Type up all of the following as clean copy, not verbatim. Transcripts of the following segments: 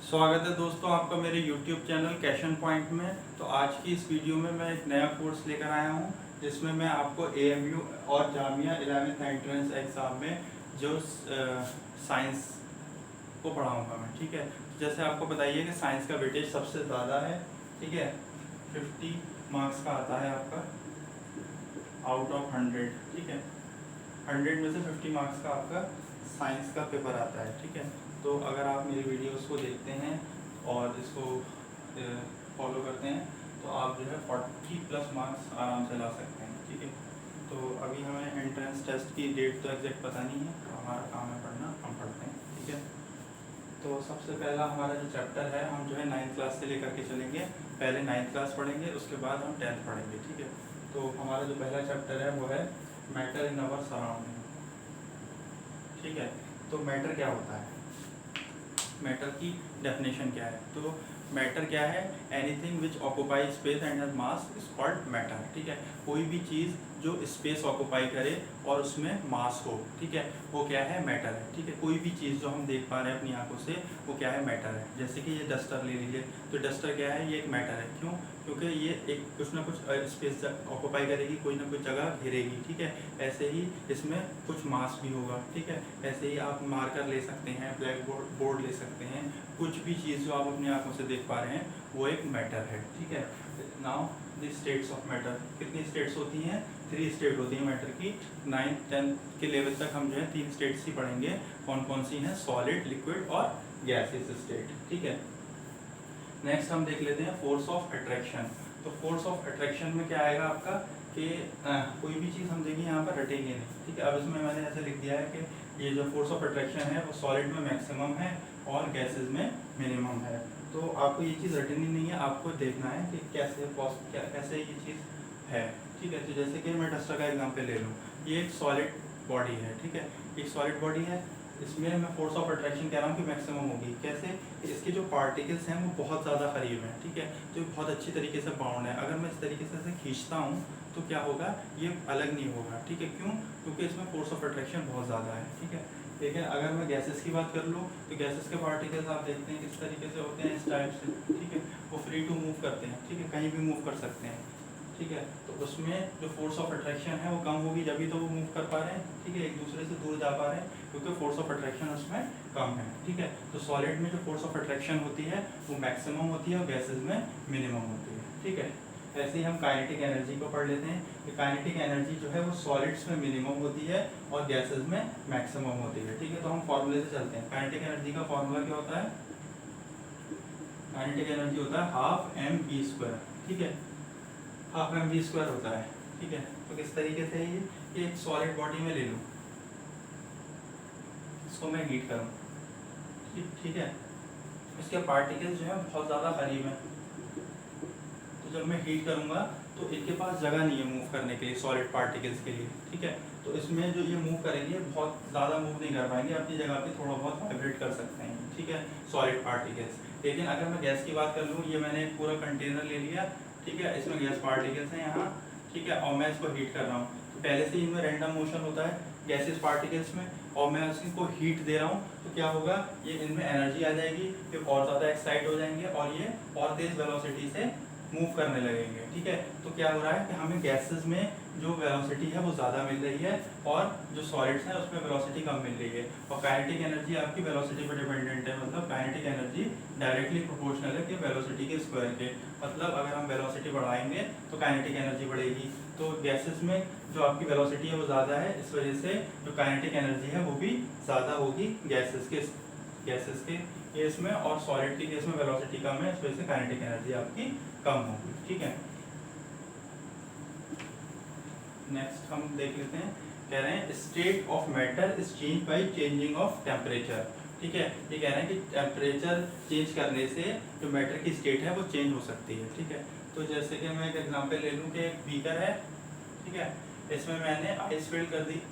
स्वागत है दोस्तों आपका मेरे YouTube चैनल कैशन पॉइंट में। तो आज की इस वीडियो में मैं एक नया कोर्स लेकर आया हूं जिसमें मैं आपको AMU और जामिया 11th एंट्रेंस एग्ज़ाम में जो साइंस को पढ़ाऊंगा मैं। ठीक है, जैसे आपको बताइए कि साइंस का वेटेज सबसे ज़्यादा है। ठीक है, 50 मार्क्स का आता है आपका आउट ऑफ 100। ठीक है, 100 में से 50 मार्क्स का आपका साइंस का पेपर आता है। ठीक है, तो अगर आप मेरी वीडियोस को देखते हैं और इसको फॉलो करते हैं तो आप जो है 40+ मार्क्स आराम से ला सकते हैं। ठीक है, तो अभी हमें एंट्रेंस टेस्ट की डेट तो एग्जैक्ट पता नहीं है, तो हमारा काम है पढ़ना, हम पढ़ते हैं। ठीक है, तो सबसे पहला हमारा जो चैप्टर है हम जो है 9th क्लास से लेकर के चलेंगे। पहले 9th क्लास पढ़ेंगे, उसके बाद हम 10th पढ़ेंगे। ठीक है, तो हमारा जो पहला चैप्टर है वो है मैटर इन अवर सराउंडिंग। ठीक है, तो मैटर क्या होता है, मैटर की डेफिनेशन क्या है। तो मैटर क्या है, anything which occupy space and has mass is called matter. ठीक है, कोई भी चीज़ जो स्पेस ऑक्यूपाई करे और उसमें मास हो, ठीक है, वो क्या है, मैटर है। ठीक है, कोई भी चीज़ जो हम देख पा रहे हैं अपनी आंखों से वो क्या है, मैटर है। जैसे कि ये डस्टर ले लीजिए, तो डस्टर क्या है, ये एक मैटर है। क्यों, क्योंकि ये एक कुछ ना कुछ स्पेस ऑक्यूपाई करेगी, कोई ना कोई जगह घेरेगी। ठीक है, ऐसे ही इसमें कुछ मास भी होगा। ठीक है, ऐसे ही आप मार्कर ले सकते हैं, ब्लैक बोर्ड ले सकते हैं, कुछ भी चीज़ जो आप अपनी आंखों से देख पा रहे हैं वो एक मैटर है। ठीक है, now the states of matter, कितनी स्टेट्स होती हैं, 3 स्टेट होती हैं मैटर की। 9th 10th के लेवल तक हम जो है 3 स्टेट्स ही पढ़ेंगे। कौन कौन सी हैं, सॉलिड, लिक्विड और गैसेस स्टेट। ठीक है, नेक्स्ट हम देख लेते हैं फोर्स ऑफ अट्रैक्शन। तो फोर्स ऑफ अट्रैक्शन में क्या आएगा आपका कि कोई भी चीज़ हम देंगे यहाँ पर रटेंगे नहीं। ठीक है, अब इसमें मैंने ऐसे लिख दिया है कि ये जो फोर्स ऑफ अट्रैक्शन है वो सॉलिड में मैक्सिमम है और गैसेस में मिनिमम है। तो आपको ये चीज़ रटनी नहीं है, आपको देखना है कि कैसे ये चीज़ है। ठीक है, तो जैसे कि मैं डस्टर का एग्जाम्पल ले लूँ, ये एक सॉलिड बॉडी है। ठीक है, एक सॉलिड बॉडी है, इसमें मैं फोर्स ऑफ अट्रैक्शन कह रहा हूँ कि मैक्सिमम होगी। कैसे, इसके जो पार्टिकल्स हैं वो बहुत ज़्यादा करीब हैं। ठीक है, जो बहुत अच्छी तरीके से बाउंड है। अगर मैं इस तरीके से इसे खींचता हूँ तो क्या होगा, ये अलग नहीं होगा। ठीक है, क्यों, क्योंकि इसमें फोर्स ऑफ अट्रैक्शन बहुत ज़्यादा है। ठीक है, लेकिन अगर मैं गैसेस की बात कर लूँ तो गैसेस के पार्टिकल्स आप देखते हैं किस तरीके से होते हैं, इस टाइप से। ठीक है, वो फ्री टू मूव करते हैं। ठीक है, कहीं भी मूव कर सकते हैं। ठीक है, तो उसमें जो फोर्स ऑफ अट्रैक्शन है वो कम होगी, जब भी तो वो मूव कर पा रहे हैं। ठीक है, एक दूसरे से दूर जा पा रहे हैं क्योंकि फोर्स ऑफ अट्रैक्शन उसमें कम है। ठीक है, तो सॉलिड में जो फोर्स ऑफ अट्रैक्शन होती है वो मैक्सिमम होती है और गैसेज में मिनिमम होती है। ठीक है, ऐसे ही हम काइनेटिक एनर्जी को पढ़ लेते हैं कि काइनेटिक एनर्जी जो है वो सॉलिड्स में मिनिमम होती है और गैसेज में मैक्सिमम होती है। ठीक है, तो हम फॉर्मूले से चलते हैं। काइनेटिक एनर्जी का फॉर्मूला क्या होता है, काइनेटिक एनर्जी होता है 12mv²। ठीक है, 12mv² होता है। ठीक है, तो किस तरीके से ये एक सॉलिड बॉडी में ले लूँ, इसको मैं हीट करूँ। ठीक है, इसके पार्टिकल्स जो है बहुत ज़्यादा करीब हैं, तो जब मैं हीट करूँगा तो इनके पास जगह नहीं है मूव करने के लिए, सॉलिड पार्टिकल्स के लिए। ठीक है, तो इसमें जो ये मूव करेंगे बहुत ज़्यादा मूव नहीं कर पाएंगे, अपनी जगह पे थोड़ा बहुत वाइब्रेट कर सकते हैं। ठीक है, सॉलिड पार्टिकल्स। लेकिन अगर मैं गैस की बात कर लूँ, ये मैंने एक पूरा कंटेनर ले लिया। ठीक है, इसमें गैस पार्टिकल्स हैं यहाँ। ठीक है, और मैं इसको हीट कर रहा हूँ, तो पहले से इनमें रैंडम मोशन होता है गैसेस पार्टिकल्स में, और मैं इसको हीट दे रहा हूँ तो क्या होगा, ये इनमें एनर्जी आ जाएगी, ये और ज़्यादा एक्साइट हो जाएंगे और ये और तेज़ वेलोसिटी से मूव करने लगेंगे। ठीक है, तो क्या हो रहा है कि हमें गैसेस में जो वेलोसिटी है वो ज़्यादा मिल रही है और जो सॉलिड्स हैं उसमें वेलोसिटी कम मिल रही है। और काइनेटिक एनर्जी आपकी वेलोसिटी पर डिपेंडेंट है, मतलब काइनेटिक एनर्जी डायरेक्टली प्रोपोर्शनल है कि वेलोसिटी के स्क्वायर के। मतलब अगर हम वेलोसिटी बढ़ाएंगे तो काइनेटिक एनर्जी बढ़ेगी। तो गैसेस में जो आपकी वेलोसिटी है वो ज़्यादा है, इस वजह से जो काइनेटिक एनर्जी है वो भी ज़्यादा होगी गैसेस के केस में, और सॉलिड के केस में वेलोसिटी कम है, इस वजह से काइनेटिक एनर्जी आपकी कम होगी। ठीक है, नेक्स्ट हम देख लेते हैं, कह रहे हैं state of matter is change by changing of temperature. ठीक है, ये कह रहे हैं कि टेम्परेचर चेंज करने से जो मैटर की स्टेट है वो चेंज हो सकती है। ठीक है, तो जैसे कि मैं एक एग्जांपल ले लूँ कि एक बीकर है। ठीक है, इसमें मैंने आइस फिल कर दी,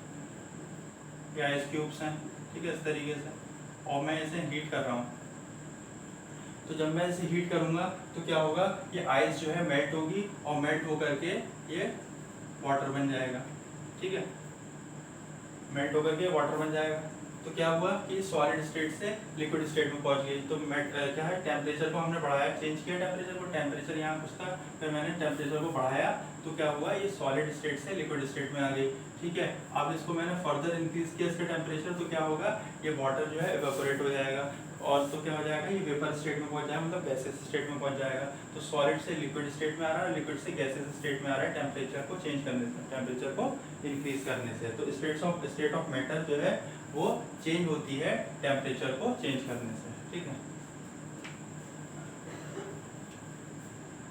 ये आइस क्यूब्स हैं। ठीक है, इस तरीके से, और मैं इसे हीट कर रहा हूँ। तो जब मैं इसे हीट करूँगा तो क्या होगा, ये आइस जो है मेल्ट होगी और मेल्ट होकर के ये वाटर बन जाएगा। ठीक है, मेल्ट होकर के वाटर बन जाएगा। तो क्या हुआ कि सॉलिड स्टेट से लिक्विड स्टेट में पहुंच गई। तो क्या है, टेम्परेचर को हमने बढ़ाया, चेंज किया टेम्परेचर को, टेम्परेचर यहाँ कुछ था, फिर मैंने टेम्परेचर को बढ़ाया, तो क्या हुआ, ये सॉलिड स्टेट से लिक्विड स्टेट में आ गई। ठीक है, अब इसको मैंने फर्दर इंक्रीज किया इसका टेम्परेचर, तो क्या होगा, ये वाटर जो है इवेपोरेट हो जाएगा, और तो क्या हो जाएगा, ये वेपर स्टेट में पहुंच जाएगा, मतलब गैसेस स्टेट में पहुंच जाएगा। तो सॉलिड से लिक्विड स्टेट में आ रहा है, लिक्विड से गैसेस स्टेट में आ रहा है, टेम्परेचर को चेंज करने से, टेम्परेचर को इंक्रीज करने से। तो स्टेट ऑफ मैटर जो है वो चेंज होती है टेम्परेचर को चेंज करने से। ठीक है,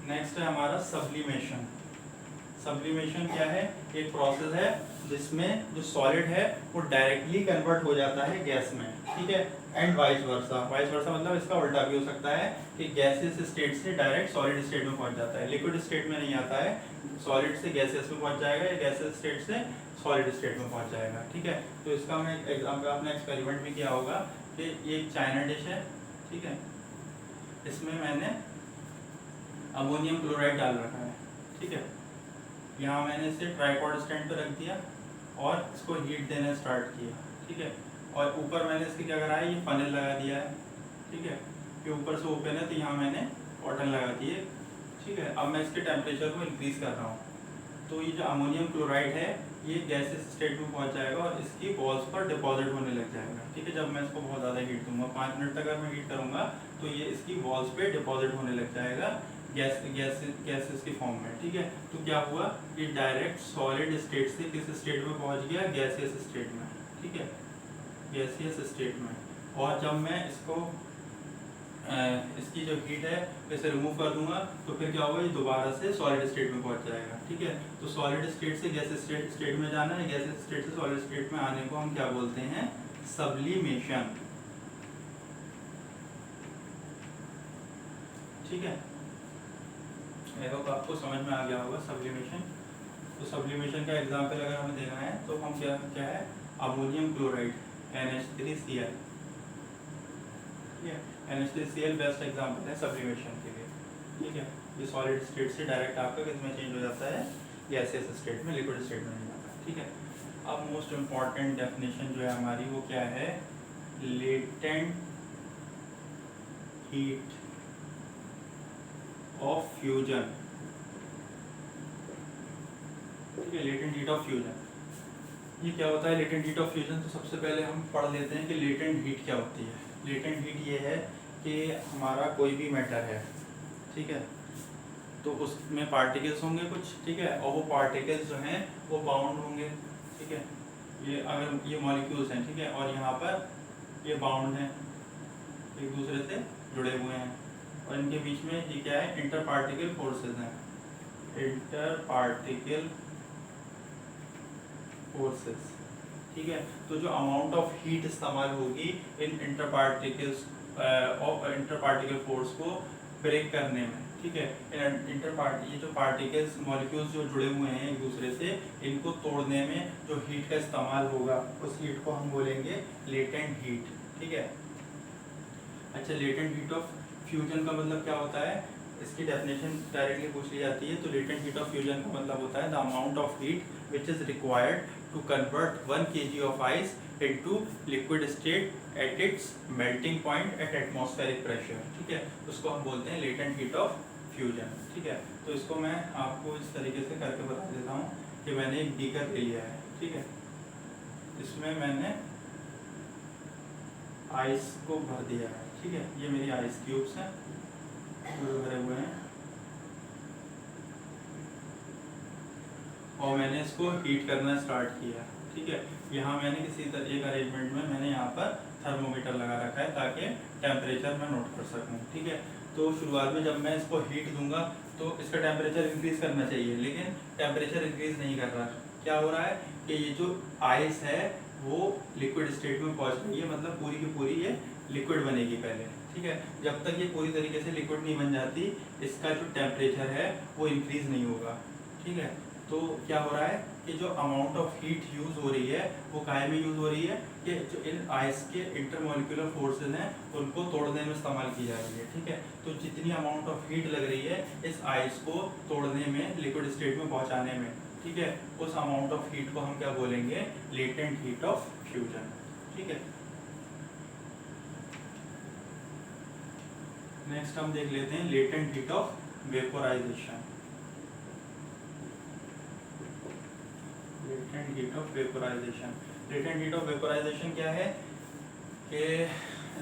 नेक्स्ट है हमारा सब्लिमेशन। सब्लिमेशन क्या है, एक प्रोसेस है जिसमें जो सॉलिड है वो डायरेक्टली कन्वर्ट हो जाता है गैस में। ठीक है, and vice versa, vice versa मतलब इसका उल्टा भी हो सकता है कि गैसेस स्टेट से डायरेक्ट सॉलिड स्टेट में पहुंच जाता है, लिक्विड स्टेट में नहीं आता है, सॉलिड से गैसेस में पहुंच जाएगा, या गैसेस स्टेट से सॉलिड स्टेट में पहुंच जाएगा। ठीक है, तो इसका मैं एग्जाम्पल, आपने एक्सपेरिमेंट भी किया होगा कि ये एक चाइना डिश है। ठीक है, इसमें मैंने अमोनियम क्लोराइड डाल रखा है। ठीक है, यहाँ मैंने इसे ट्राइपॉड स्टैंड पर रख दिया और इसको हीट देना स्टार्ट किया। ठीक है, और ऊपर मैंने इसके क्या करा है, ये फनल लगा दिया है। ठीक है, ये ऊपर से ओपन है, तो यहाँ मैंने कॉटन लगा दी है। ठीक है, अब मैं इसके टेम्परेचर को इंक्रीज कर रहा हूँ, तो ये जो अमोनियम क्लोराइड है ये गैसेस स्टेट में पहुँच जाएगा और इसकी बॉल्स पर डिपॉजिट होने लग जाएगा। ठीक है, जब मैं इसको बहुत ज़्यादा हीट दूंगा, 5 मिनट तक अगर मैं हीट करूँगा तो ये इसकी बॉल्स पे डिपॉजिट होने लग जाएगा गैसेस की फॉर्म में। ठीक है, तो क्या हुआ, ये डायरेक्ट सॉलिड स्टेट से किस स्टेट में पहुंच गया, गैसियस स्टेट में। ठीक है, गैसियस स्टेट में। और जब मैं इसको इसकी जो हीट है इसे रिमूव कर दूंगा तो फिर क्या होगा, ये दोबारा से सॉलिड स्टेट में पहुंच जाएगा। ठीक है, तो सॉलिड स्टेट से गैस स्टेट में जाना है, गैस स्टेट से सॉलिड स्टेट में आने को हम क्या बोलते हैं, सब्लिमेशन। ठीक है, आई होप आपको समझ में आ गया होगा सब्लिमेशन। तो सब्लिमेशन का एग्जांपल अगर हमें देना है तो हम क्या है, अमोनियम क्लोराइड NH3Cl। ठीक है, NH3Cl बेस्ट एग्जांपल है सब्लिमेशन के लिए। ठीक है, ये सॉलिड स्टेट से डायरेक्ट आपका किसमें चेंज हो जाता है, गैसियस स्टेट में, लिक्विड स्टेट में नहीं जाता। ठीक है, अब मोस्ट इम्पॉर्टेंट डेफिनेशन जो है हमारी वो क्या है, लेटेंट हीट ऑफ फ्यूजन। ठीक है, लेटेंट हीट ऑफ फ्यूजन, ये क्या होता है लेटेंट हीट ऑफ फ्यूजन। तो सबसे पहले हम पढ़ लेते हैं कि लेटेंट हीट क्या होती है। लेटेंट हीट ये है कि हमारा कोई भी मैटर है, ठीक है, तो उसमें पार्टिकल्स होंगे कुछ। ठीक है, और वो पार्टिकल्स जो हैं वो बाउंड होंगे। ठीक है, ये अगर ये मॉलिक्यूल्स हैं, ठीक है, और यहाँ पर ये बाउंड हैं, एक दूसरे से जुड़े हुए हैं, और इनके बीच में ये क्या है, इंटर पार्टिकल फोर्सेज हैं, इंटर पार्टिकल फोर्सेस। ठीक है, तो जो अमाउंट ऑफ हीट इस्तेमाल होगी इन इंटर पार्टिकल फोर्स को ब्रेक करने में। ठीक है, ये जो पार्टिकल्स मॉलिक्यूल्स जो जुड़े हुए हैं एक दूसरे से, इनको तोड़ने में जो हीट का इस्तेमाल होगा उस हीट को हम बोलेंगे लेटेंट हीट। ठीक है, अच्छा, लेटेंट हीट ऑफ फ्यूजन का मतलब क्या होता है, इसकी डेफिनेशन डायरेक्टली पूछ ली जाती है। तो लेटेंट हीट ऑफ फ्यूजन का मतलब होता है the amount of heat which is required to convert 1 kg of ice into liquid state at its melting point at atmospheric pressure। ठीक है, उसको हम बोलते हैं latent heat of fusion। ठीक है, तो इसको मैं आपको इस तरीके से करके बता देता हूँ कि मैंने एक बीकर ले लिया है। ठीक है, इसमें मैंने आइस को भर दिया है। ठीक है, ये मेरी आइस क्यूब्स हैं भरे हुए हैं, और मैंने इसको हीट करना स्टार्ट किया। ठीक है, यहाँ मैंने किसी तरह एक अरेंजमेंट में मैंने यहाँ पर थर्मोमीटर लगा रखा है ताकि टेम्परेचर मैं नोट कर सकूँ। ठीक है, तो शुरुआत में जब मैं इसको हीट दूंगा तो इसका टेम्परेचर इंक्रीज करना चाहिए, लेकिन टेम्परेचर इंक्रीज नहीं कर रहा। क्या हो रहा है कि ये जो आइस है वो लिक्विड स्टेट में पहुँच रही है, मतलब पूरी की पूरी ये लिक्विड बनेगी पहले। ठीक है, जब तक ये पूरी तरीके से लिक्विड नहीं बन जाती इसका जो टेम्परेचर है वो इंक्रीज नहीं होगा। ठीक है, तो क्या हो रहा है कि जो अमाउंट ऑफ हीट यूज़ हो रही है वो काहे में यूज़ हो रही है कि जो इन आइस के इंटरमोलिकुलर फोर्सेज हैं उनको तोड़ने में इस्तेमाल की जा रही है। ठीक है, तो जितनी अमाउंट ऑफ हीट लग रही है इस आइस को तोड़ने में, लिक्विड स्टेट में पहुंचाने में, ठीक है, उस अमाउंट ऑफ हीट को हम क्या बोलेंगे, लेटेंट हीट ऑफ फ्यूजन। ठीक है, नेक्स्ट हम देख लेते हैं latent heat of vaporisation. Latent heat of vaporisation, latent heat of vaporisation क्या है कि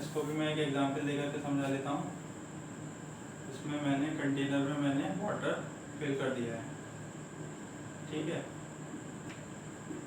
इसको भी मैं एक एग्जांपल देकर के समझा लेता हूँ। इसमें मैंने कंटेनर में मैंने वाटर फिल कर दिया है, ठीक है।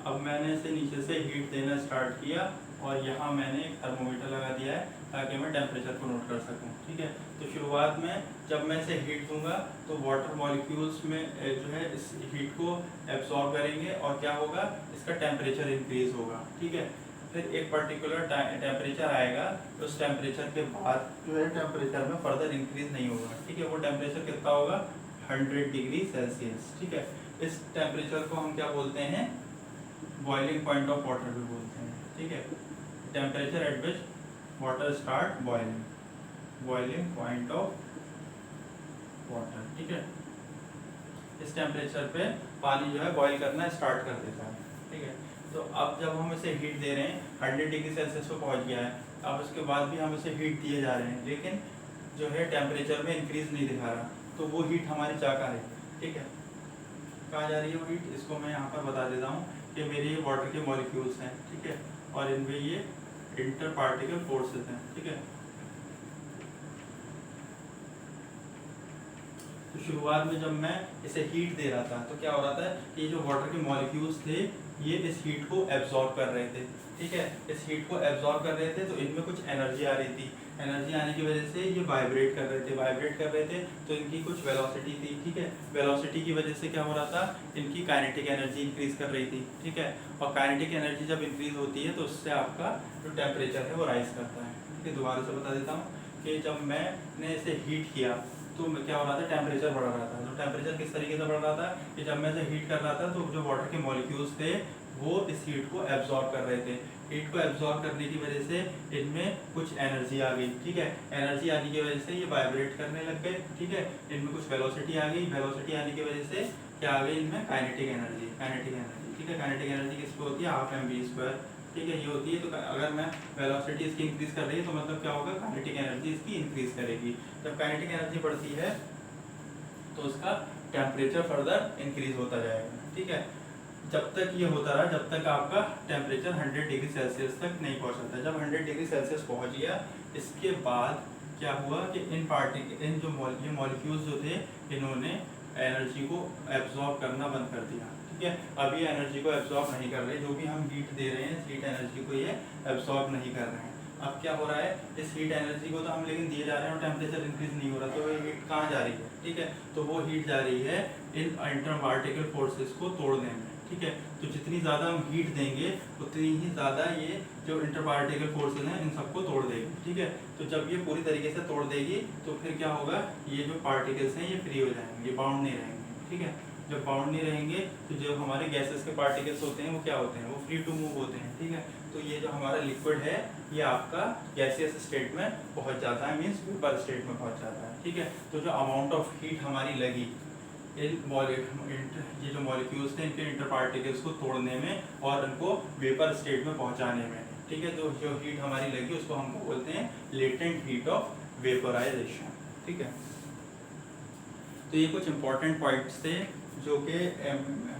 अब मैंने इसे नीचे से हीट देना स्टार्ट किया और यहाँ मैंने एक थर्मोमीटर लगा दिया है ताकि मैं टेम्परेचर को नोट कर सकूँ, ठीक है। तो शुरुआत में जब मैं इसे हीट दूंगा तो वाटर मॉलिक्यूल्स में जो है इस हीट को एब्जॉर्ब करेंगे और क्या होगा, इसका टेम्परेचर इंक्रीज होगा, ठीक है। फिर एक पर्टिकुलर टेम्परेचर आएगा, तो उस टेम्परेचर के बाद जो है टेम्परेचर में फर्दर इंक्रीज नहीं होगा, ठीक है। वो टेम्परेचर कितना होगा, 100 डिग्री सेल्सियस, ठीक है। इस टेम्परेचर को हम क्या बोलते हैं, बॉइलिंग पॉइंट ऑफ वाटर भी बोलते हैं, ठीक है। Temperature at which water start boiling, boiling point of water, ठीक है। इस टेम्परेचर पे पानी जो है बॉईल करना स्टार्ट कर देता है, ठीक है। तो अब जब हम इसे हीट दे रहे हैं, 100 डिग्री सेल्सियस पे पहुंच गया है, अब उसके बाद भी हम इसे हीट दिए जा रहे हैं, लेकिन जो है टेम्परेचर में इंक्रीज नहीं दिखा रहा, तो वो हीट हमारी जा कहाँ है, ठीक है, कहाँ जा रही है वो हीट। इसको मैं यहाँ पर बता देता हूँ कि मेरे ये वाटर के मॉलिक्यूल्स हैं, ठीक है, और इनमें ये इंटर पार्टिकल फोर्सेस हैं, ठीक है। तो शुरुआत में जब मैं इसे हीट दे रहा था तो क्या हो रहा था कि ये जो वाटर के मॉलिक्यूल्स थे ये इस हीट को एब्जॉर्ब कर रहे थे, ठीक है। इस हीट को एब्जॉर्ब कर रहे थे तो इनमें कुछ एनर्जी आ रही थी, एनर्जी आने की वजह से ये वाइब्रेट कर रहे थे, वाइब्रेट कर रहे थे तो इनकी कुछ वेलोसिटी थी, ठीक है। वेलोसिटी की वजह से क्या हो रहा था, इनकी काइनेटिक एनर्जी इंक्रीज कर रही थी, ठीक है। और काइनेटिक एनर्जी जब इंक्रीज होती है तो उससे आपका जो टेम्परेचर है वो राइज करता है, ठीक है। दोबारा से बता देता हूँ कि जब मैंने इसे हीट किया तो क्या हो रहा था, टेम्परेचर बढ़ रहा था। तो टेम्परेचर किस तरीके से बढ़ रहा था कि जब मैं इसे हीट कर रहा था तो जो वाटर के मॉलिक्यूल्स थे वो इस हीट को एब्जॉर्ब कर रहे थे। हीट को एब्जॉर्ब करने की वजह से इनमें कुछ एनर्जी आ गई, ठीक है। एनर्जी आने की वजह से ये वाइब्रेट करने लग गए, ठीक है। इनमें कुछ वेलोसिटी आ गई, वेलोसिटी आने की वजह से क्या आ गई, इनमें काइनेटिक एनर्जी, काइनेटिक एनर्जी, ठीक है। काइनेटिक एनर्जी किसको होती है, 12mv², ठीक है, ये होती है। तो अगर मैं वेलोसिटी इसकी इंक्रीज कर रही है तो मतलब क्या होगा, काइनेटिक एनर्जी इसकी इंक्रीज करेगी। जब काइनेटिक एनर्जी बढ़ती है तो उसका टेम्परेचर फर्दर इंक्रीज होता जाएगा, ठीक है। जब तक ये होता रहा, जब तक आपका टेम्परेचर 100 डिग्री सेल्सियस तक नहीं पहुंचा था। जब 100 डिग्री सेल्सियस पहुंच गया, इसके बाद क्या हुआ कि इन जो ये मॉलिक्यूल्स जो थे इन्होंने एनर्जी को एब्जॉर्ब करना बंद कर दिया, ठीक है। अब ये एनर्जी को एब्जॉर्ब नहीं कर रहे, जो भी हम हीट दे रहे हैं इस हीट एनर्जी को ये एब्जॉर्ब नहीं कर रहे हैं। अब क्या हो रहा है, इस हीट एनर्जी को तो हम लेकिन दिए जा रहे हैं और टेम्परेचर इंक्रीज नहीं हो रहा, तो ये हीट कहाँ जा रही है, ठीक है। तो वो हीट जा रही है इन इंटर पार्टिकल फोर्सेस को तोड़ने में, ठीक है। तो जितनी ज़्यादा हम हीट देंगे उतनी ही ज़्यादा ये जो इंटर पार्टिकल फोर्सेस हैं इन सबको तोड़ देगी, ठीक है। तो जब ये पूरी तरीके से तोड़ देगी तो फिर क्या होगा, ये जो पार्टिकल्स हैं ये फ्री हो जाएंगे, ये बाउंड नहीं रहेंगे, ठीक है। जब बाउंड नहीं रहेंगे तो जो हमारे गैसेस के पार्टिकल्स होते हैं वो क्या होते हैं, वो फ्री टू मूव होते हैं, ठीक है। तो ये जो हमारा लिक्विड है ये आपका गैसियस स्टेट में पहुंच जाता है, मीन्स वेपर स्टेट में पहुंच जाता है, ठीक है। तो जो अमाउंट ऑफ हीट हमारी लगी ये जो मॉलिक्यूल्स थे इनके इंटर पार्टिकल्स को तोड़ने में और उनको वेपर स्टेट में पहुंचाने में, ठीक है। तो जो हीट हमारी लगी उसको हम बोलते हैं लेटेंट हीट ऑफ वेपोराइजेशन, ठीक है। तो ये कुछ इंपॉर्टेंट पॉइंट्स थे जो कि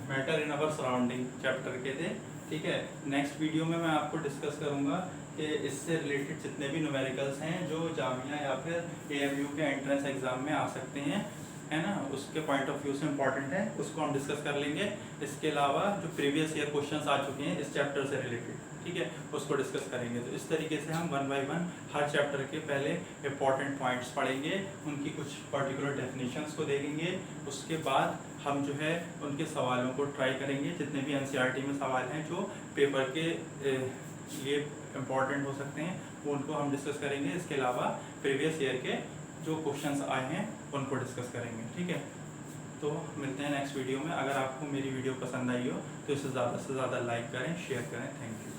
matter in our surrounding chapter के थे, ठीक है। नेक्स्ट वीडियो में मैं आपको डिस्कस करूंगा कि इससे रिलेटेड जितने भी न्यूमेरिकल्स हैं जो जामिया या फिर AMU के एंट्रेंस एग्जाम में आ सकते हैं, है ना, उसके पॉइंट ऑफ व्यू से इम्पॉर्टेंट है, उसको हम डिस्कस कर लेंगे। इसके अलावा जो प्रीवियस ईयर क्वेश्चंस आ चुके हैं इस चैप्टर से रिलेटेड, ठीक है, उसको डिस्कस करेंगे। तो इस तरीके से हम 1 बाय 1 हर चैप्टर के पहले इंपॉर्टेंट पॉइंट्स पढ़ेंगे, उनकी कुछ पर्टिकुलर डेफिनेशंस को देखेंगे, उसके बाद हम जो है उनके सवालों को ट्राई करेंगे। जितने भी NCERT में सवाल हैं जो पेपर के लिए इम्पॉर्टेंट हो सकते हैं वो उनको हम डिस्कस करेंगे। इसके अलावा प्रीवियस ईयर के जो क्वेश्चंस आए हैं उनको डिस्कस करेंगे, ठीक है। तो मिलते हैं नेक्स्ट वीडियो में। अगर आपको मेरी वीडियो पसंद आई हो तो इसे ज़्यादा से ज़्यादा लाइक करें, शेयर करें। Thank you.